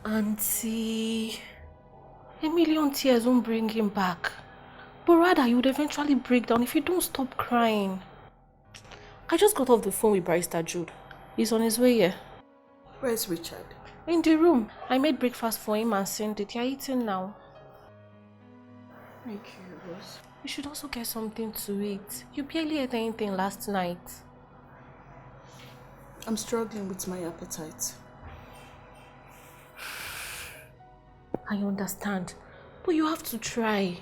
Auntie, a million tears won't bring him back. But rather, you would eventually break down if you don't stop crying. I just got off the phone with Barrister Jude. He's on his way here. Where's Richard? In the room. I made breakfast for him and sent it. They're eating now. Thank you, Rose. You should also get something to eat. You barely ate anything last night. I'm struggling with my appetite. I understand. But you have to try.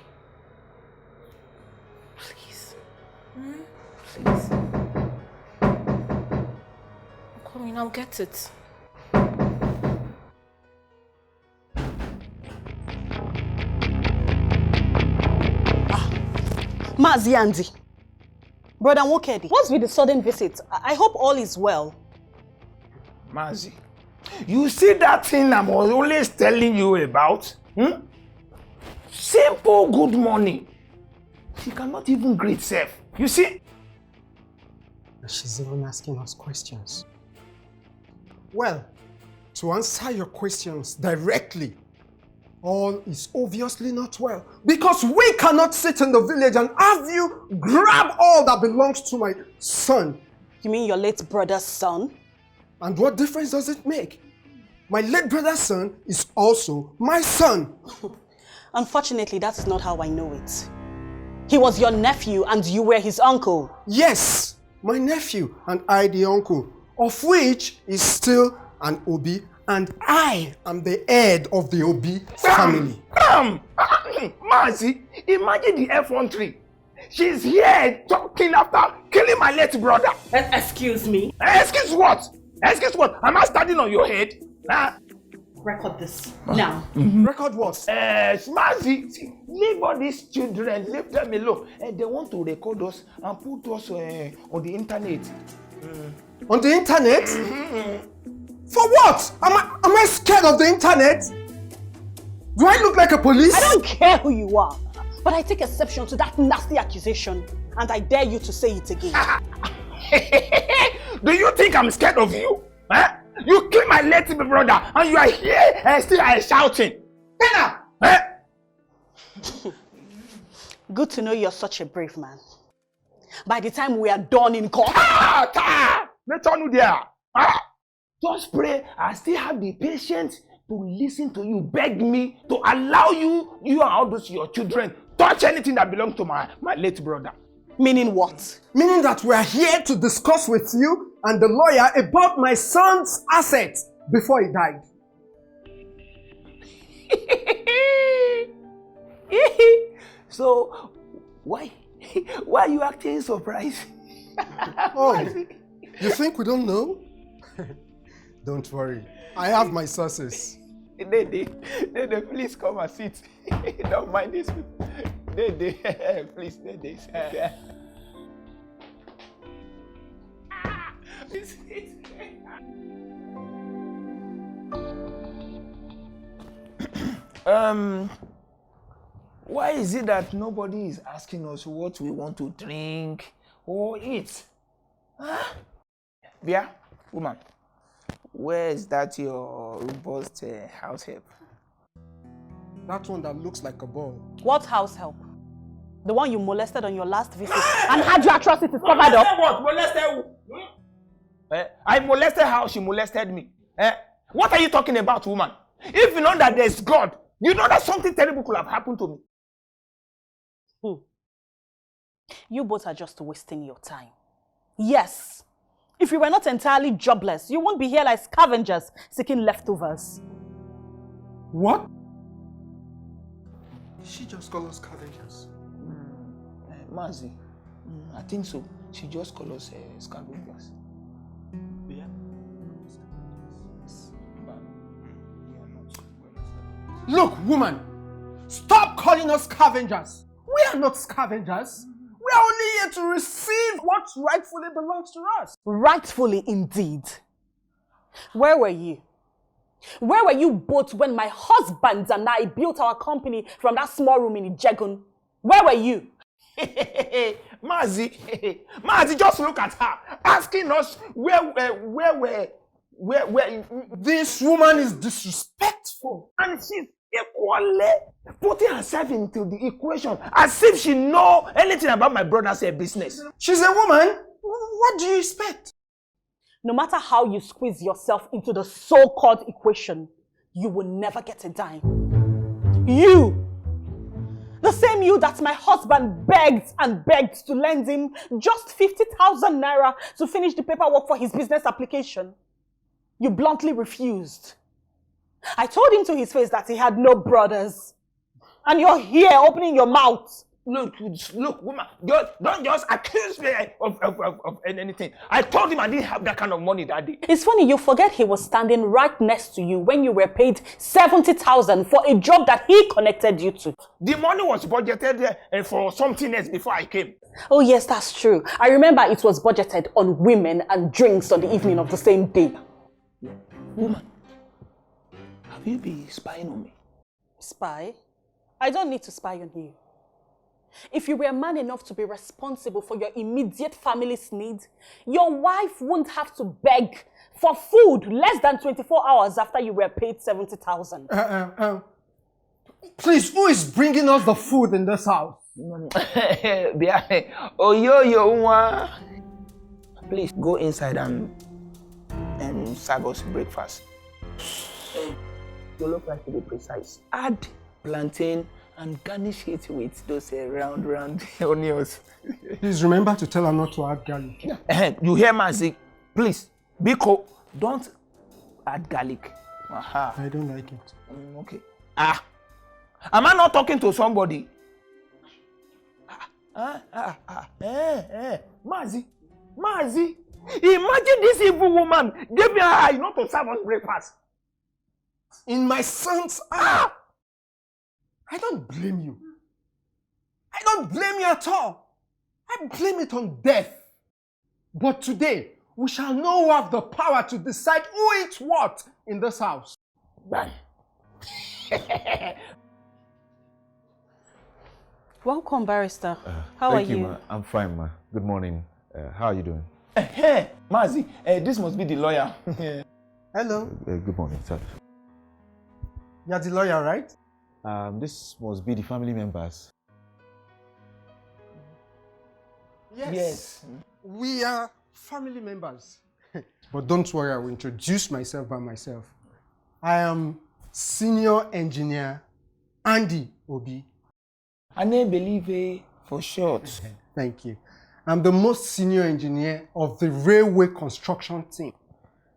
Please. Please. I'm coming, I'll get it. Mazi Andy. Brother Nwokedi, what's with the sudden visit? I hope all is well. Mazi, you see that thing I'm always telling you about? Simple good morning. She cannot even greet self. You see? She's even asking us questions. Well, to answer your questions directly, all is obviously not well. Because we cannot sit in the village and have you grab all that belongs to my son. You mean your late brother's son? And what difference does it make? My late brother's son is also my son. Unfortunately, that is not how I know it. He was your nephew and you were his uncle. Yes, my nephew and I the uncle, of which is still an Obi, and I am the head of the Obi family. Mazi, imagine the F13. She's here talking after killing my late brother. Excuse me? Excuse what? Excuse what? Am I standing on your head? Record this now. Record what? Mazi, see, leave all these children, leave them alone. They want to record us and put us on the internet. On the internet? For what? Am I scared of the internet? Do I look like a police? I don't care who you are, but I take exception to that nasty accusation, and I dare you to say it again. Do you think I'm scared of you? Huh? You killed my late brother and you are here and still are shouting. Huh? Good to know you're such a brave man. By the time we are done in court... Let's on there. Just pray I still have the patience to listen to you, beg me to allow you and all those your children touch anything that belongs to my late brother. Meaning what? Meaning that we are here to discuss with you and the lawyer about my son's assets before he died. So, why are you acting surprised? Oh, you think we don't know? Don't worry, I have my sources. They, please come and sit. Don't mind this. Please, why is it that nobody is asking us what we want to drink or eat? Huh? Bia, woman, where is that your robust house help? That one that looks like a ball. What house help? The one you molested on your last visit and had your atrocities covered up? What? Molested who? I molested her, she molested me. What are you talking about, woman? If you know that there's God, you know that something terrible could have happened to me. You both are just wasting your time. Yes. If you were not entirely jobless, you won't be here like scavengers seeking leftovers. What? She just called us scavengers. Mazi, I think so. She just called us scavengers. Yeah. Look, woman, stop calling us scavengers. We are not scavengers. We are only here to receive what rightfully belongs to us. Rightfully indeed. Where were you? Where were you both when my husband and I built our company from that small room in Ijegun? Where were you? Mazi, just look at her, asking us where where This woman is disrespectful. and she's equally putting herself into the equation as if she know anything about my brother's business. She's a woman. What do you expect? No matter how you squeeze yourself into the so-called equation, you will never get a dime. You! The same you that my husband begged and begged to lend him just 50,000 naira to finish the paperwork for his business application. You bluntly refused. I told him to his face that he had no brothers. And you're here opening your mouth. Look, woman, don't just accuse me of anything. I told him I didn't have that kind of money that day. It's funny, you forget he was standing right next to you when you were paid 70,000 for a job that he connected you to. The money was budgeted for something else before I came. Oh yes, that's true. I remember it was budgeted on women and drinks on the evening of the same day. Woman, have you been spying on me? Spy? I don't need to spy on you. If you were man enough to be responsible for your immediate family's needs, your wife wouldn't have to beg for food less than 24 hours after you were paid 70,000. Please, who is bringing us the food in this house? Please go inside and serve us breakfast. You look like to be precise. Add plantain and garnish it with those round onions. Please remember to tell her not to add garlic. You hear Mazi? Please, Biko, don't add garlic. Aha. I don't like it. Okay. Am I not talking to somebody? Mazi, imagine this evil woman gave me her not to serve us breakfast. In my son's eye. I don't blame you. I don't blame you at all. I blame it on death. But today, we shall know who have the power to decide who eats what in this house. Bang. Welcome, barrister. How are you? Thank you, ma. I'm fine, ma. Good morning. How are you doing? Hey, Mazi, this must be the lawyer. Hello. Good morning, sir. You're the lawyer, right? This must be the family members. Yes. We are family members. But don't worry, I will introduce myself by myself. I am Senior Engineer Andy Obi. I never believe for short. Thank you. I'm the most senior engineer of the railway construction team.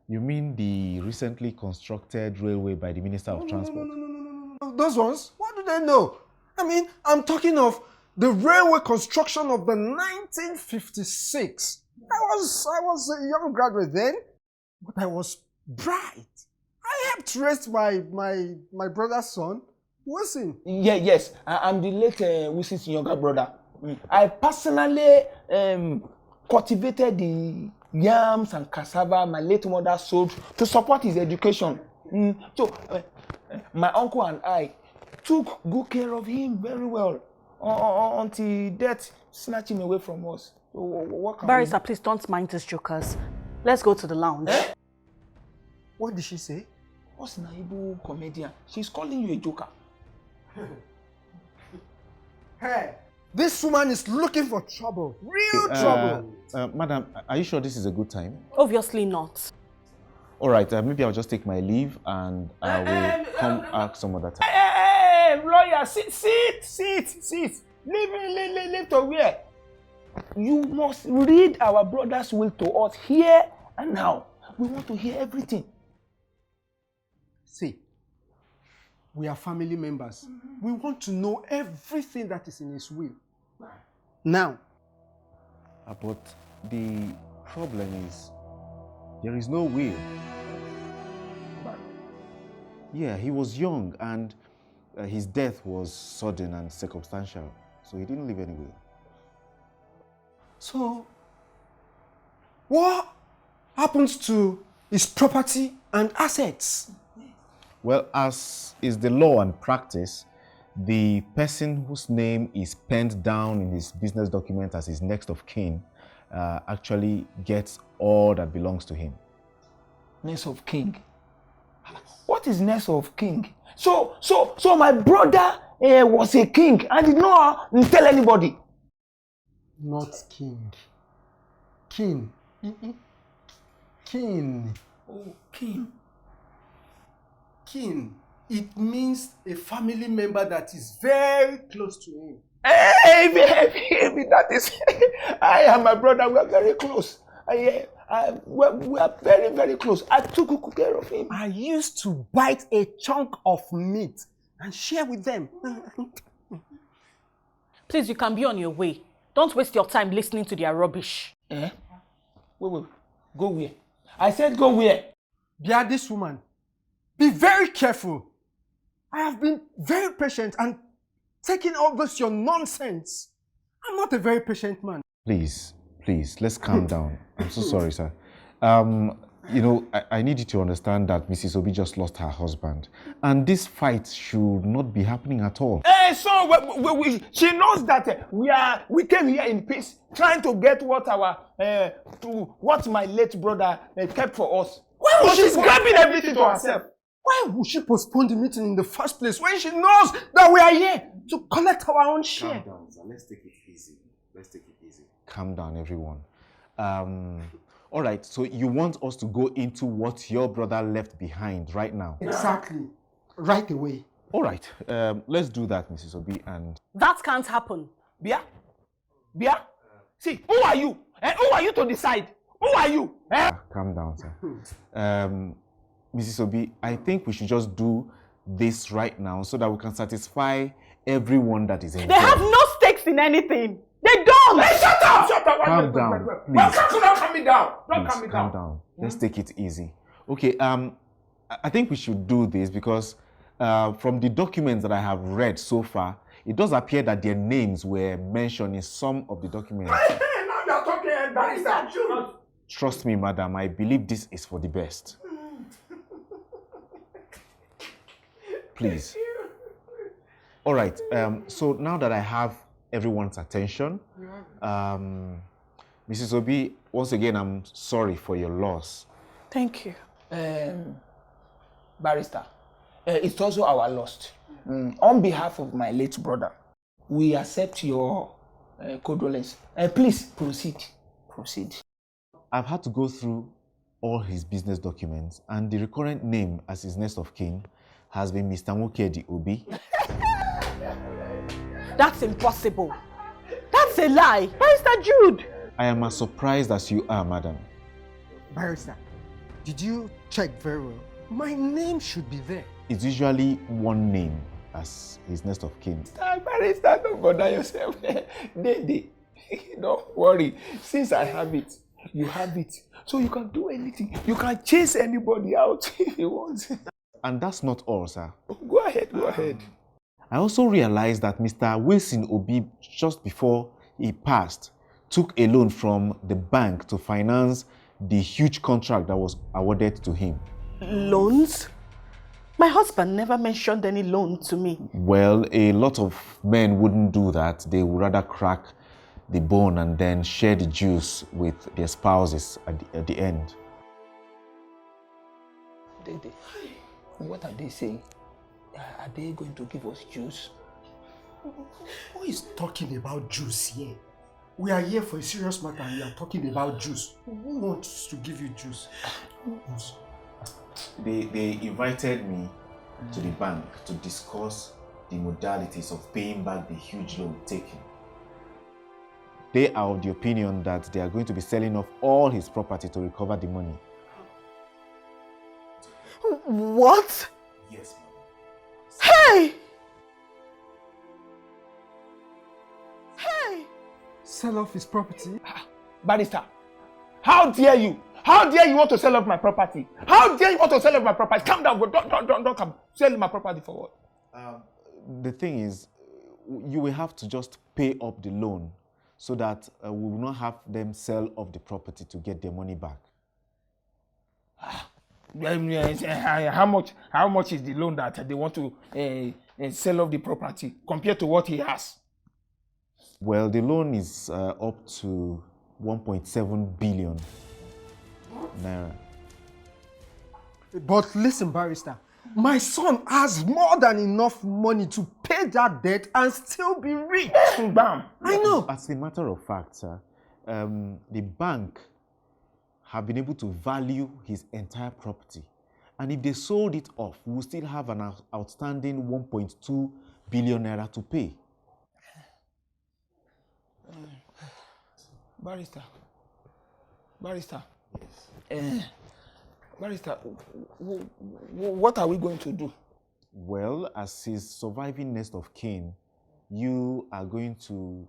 You mean the recently constructed railway by the Minister of Transport? No. Those ones, what do they know? I mean, I'm talking of the railway construction of the 1956. I was a young graduate then, but I was bright. I helped raise my brother's son, Wilson. Yes. I'm the late Wilson's younger brother. I personally cultivated the yams and cassava my late mother sold to support his education. So my uncle and I took good care of him very well until death snatched him away from us. So what can Barrister, please don't mind these jokers. Let's go to the lounge. What did she say? What's an Igbo comedian? She's calling you a joker. Hey, this woman is looking for trouble. Real trouble. Madam, are you sure this is a good time? Obviously not. All right, maybe I'll just take my leave and I will come back some other time. Hey, lawyer, sit. Leave to where? You must read our brother's will to us here and now. We want to hear everything. See, we are family members. We want to know everything that is in his will. Now. But the problem is, there is no will. Yeah, he was young and his death was sudden and circumstantial, so he didn't leave any will. So, what happens to his property and assets? Well, as is the law and practice, the person whose name is penned down in his business document as his next of kin actually gets all that belongs to him. Next of king. What is next of king? So my brother was a king and did not tell anybody. Not king. King. King. Oh, king. King. It means a family member that is very close to him. Hey, that is. I and my brother were very close. We are very, very close. I took good care of him. I used to bite a chunk of meat and share with them. Please, you can be on your way. Don't waste your time listening to their rubbish. Wait. Go where? I said go where? Bia, this woman, be very careful. I have been very patient and taking all this your nonsense. I'm not a very patient man. Please, let's calm down. I'm so sorry, sir. I need you to understand that Mrs. Obi just lost her husband. And this fight should not be happening at all. She knows that we came here in peace, trying to get what my late brother kept for us. Why was she grabbing everything to herself? Why would she postpone the meeting in the first place when she knows that we are here to collect our own share? Calm down, sir. Let's take it easy. Calm down, everyone. All right, so you want us to go into what your brother left behind right now? Exactly. Right away. All right, let's do that, Mrs. Obi, and... That can't happen. Bia? See, who are you? Who are you to decide? Who are you? Calm down, sir. Mrs. Obi, I think we should just do this right now so that we can satisfy everyone that is involved. They have no stakes in anything. They don't! Hey, shut up! Calm down, please. Don't calm me down. Calm down. Let's take it easy. Okay, I think we should do this because from the documents that I have read so far, it does appear that their names were mentioned in some of the documents. Now you're talking, that is that true. Trust me, madam, I believe this is for the best. Please. All right, so now that I have everyone's attention, Mrs. Obi, once again, I'm sorry for your loss. Thank you. Barrister, it's also our loss. On behalf of my late brother, we accept your condolence. Please proceed. I've had to go through all his business documents, and the recurrent name as his next of kin has been Mr. Nwokedi Obi. That's impossible. That's a lie. Barrister Jude. I am as surprised as you are, madam. Barrister, did you check very well? My name should be there. It's usually one name as his next of kin. Barrister, don't bother yourself. Don't worry. Since I have it, you have it. So you can do anything. You can chase anybody out if you want. And that's not all, sir. Go ahead. I also realized that Mr. Wilson Obi, just before he passed, took a loan from the bank to finance the huge contract that was awarded to him. Loans? My husband never mentioned any loan to me. Well, a lot of men wouldn't do that. They would rather crack the bone and then share the juice with their spouses at the end. What are they saying? Are they going to give us juice? Who is talking about juice here? We are here for a serious matter and we are talking about juice. Who wants to give you juice? They invited me to the bank to discuss the modalities of paying back the huge loan taken. They are of the opinion that they are going to be selling off all his property to recover the money. What? Yes, ma'am. Hey! Sell off his property? Barrister, how dare you? How dare you want to sell off my property? How dare you want to sell off my property? Calm down, don't come. Sell my property for what? The thing is, you will have to just pay up the loan so that we will not have them sell off the property to get their money back. How much is the loan that they want to sell off the property compared to what he has? Well, the loan is up to 1.7 billion naira. But listen, barrister, my son has more than enough money to pay that debt and still be rich. Bam. I know. As a matter of fact, sir, the bank have been able to value his entire property. And if they sold it off, we will still have an outstanding 1.2 billion naira to pay. Barrister. Barrister, what are we going to do? Well, as his surviving next of kin, you are going to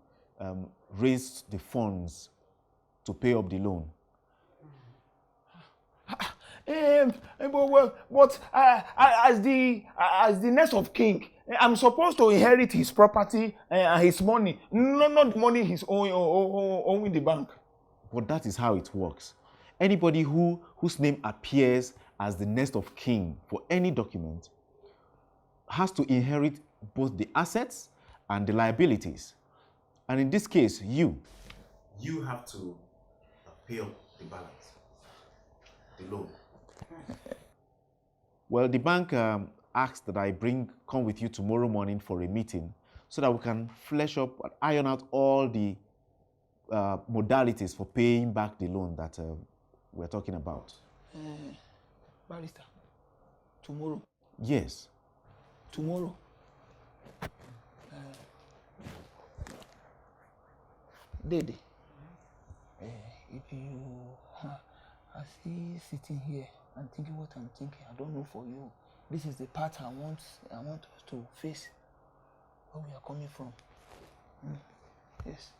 raise the funds to pay up the loan. But as the next of king, I'm supposed to inherit his property and his money, not the money he's owing the bank. But that is how it works. Anybody whose name appears as the next of kin for any document has to inherit both the assets and the liabilities. And in this case, you have to pay up the balance, the loan. Well, the bank asked that I come with you tomorrow morning for a meeting so that we can flesh up and iron out all the modalities for paying back the loan that we're talking about. Barrister, tomorrow? Yes. Tomorrow? Dede, if you are still sitting here and thinking what I'm thinking, I don't know for you. This is the part I want us to face where we are coming from. Yes.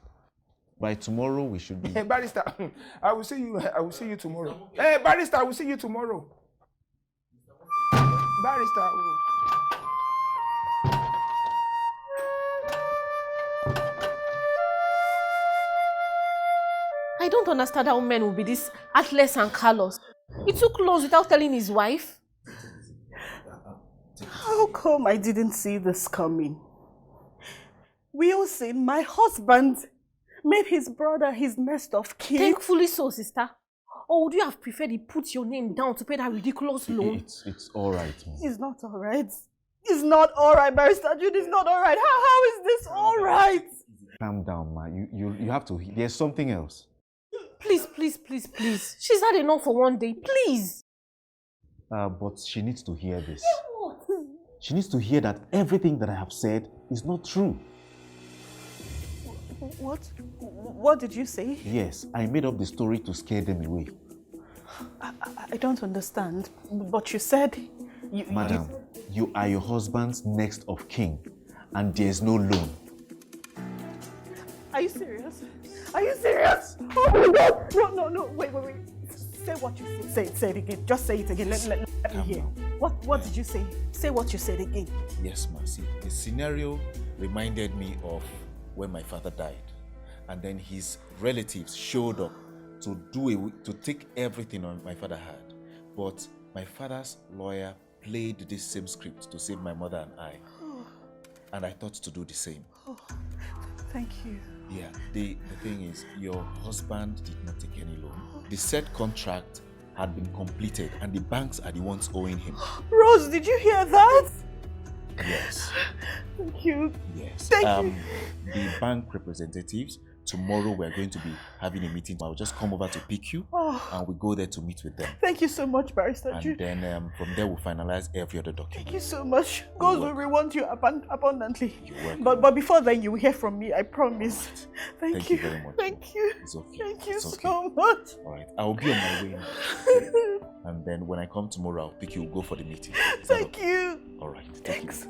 By tomorrow we should be. Hey, Barrister, I will see you tomorrow. Hey, Barrister, I will see you tomorrow. Barrister. I don't understand how men will be this heartless and callous. He took loans without telling his wife. How come I didn't see this coming? Wilson, my husband, made his brother his next of kin. Thankfully so, sister. Or would you have preferred he put your name down to pay that ridiculous loan? It's all right, man. It's not all right. It's not all right, Barrister Jude. It's not all right. How is this all right? Calm down, man. You have to. There's something else. Please, please, please, please. She's had enough for one day. Please. But she needs to hear this. What? She needs to hear that everything that I have said is not true. What? What did you say? Yes, I made up the story to scare them away. I don't understand. But you said... Madam, you are your husband's next of kin, and there's no loan. Are you serious? Are you serious? Oh my God! No, wait. Say what you said. Say it again. Just say it again. Let me hear. What did you say? Say what you said again. Yes, ma. See, the scenario reminded me of when my father died, and then his relatives showed up to take everything on my father had. But my father's lawyer played this same script to save my mother and I. And I thought to do the same. Oh, thank you. Yeah, the thing is, your husband did not take any loan. The said contract had been completed and the banks are the ones owing him. Rose, did you hear that? Yes. Thank you. Yes. Thank you. The bank representatives, tomorrow we're going to be having a meeting. I'll just come over to pick you and we go there to meet with them. Thank you so much, Barrister Jude. And then from there we'll finalize every other document. Thank you so much. God will reward you abundantly. You're welcome. But before then, you will hear from me, I promise. Thank you very much. Thank you. It's okay. Thank you It's okay. so much. All right. I'll be on my way now. And then when I come tomorrow, I'll pick you. We'll go for the meeting. Thank you. All right. Thanks.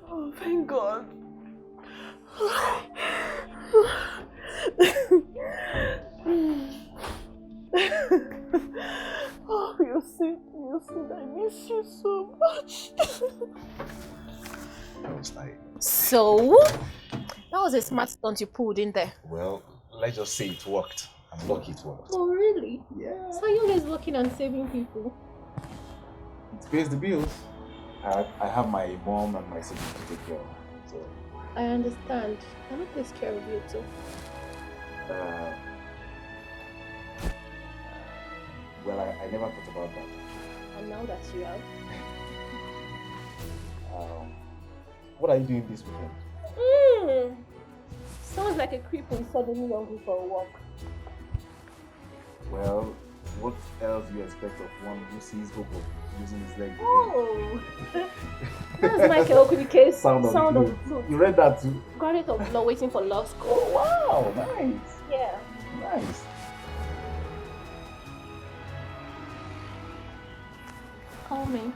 Oh, thank God. Oh, Wilson, I miss you so much. I was like, So, that was a smart stunt you pulled in there. well, let's just say it worked. I'm lucky it worked. Oh, really? Yeah. So you're always working on saving people? It pays the bills. I have my mom and my siblings to take care of. So, I understand. I'm not take care of you too. Well, I never thought about that. And now that you have. What are you doing this weekend? Sounds like a creep who is suddenly hungry for a walk. Well, what else do you expect of one who sees hope of using his legs? Oh, that's Michael Okwuike's Sound of the Flute. You read that too? Graduate of law waiting for law school. Oh wow, nice. Yeah. Nice. Call me.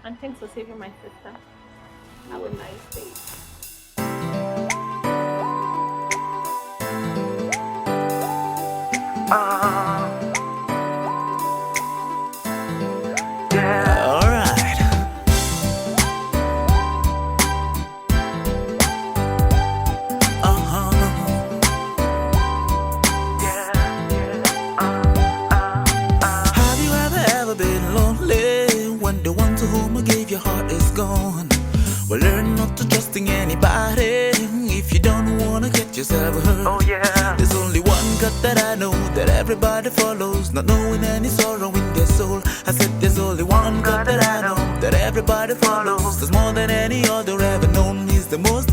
And thanks for saving my sister. Have a nice day. Alright. Have you ever been lonely when the one to whom I gave your heart is gone? Well, learn not to trusting anybody if you don't wanna get yourself hurt. Oh yeah. There's only one God that I know that everybody follows, not knowing any sorrow in their soul. I said there's only one God that I know that everybody follows. There's more than any other ever known. He's the most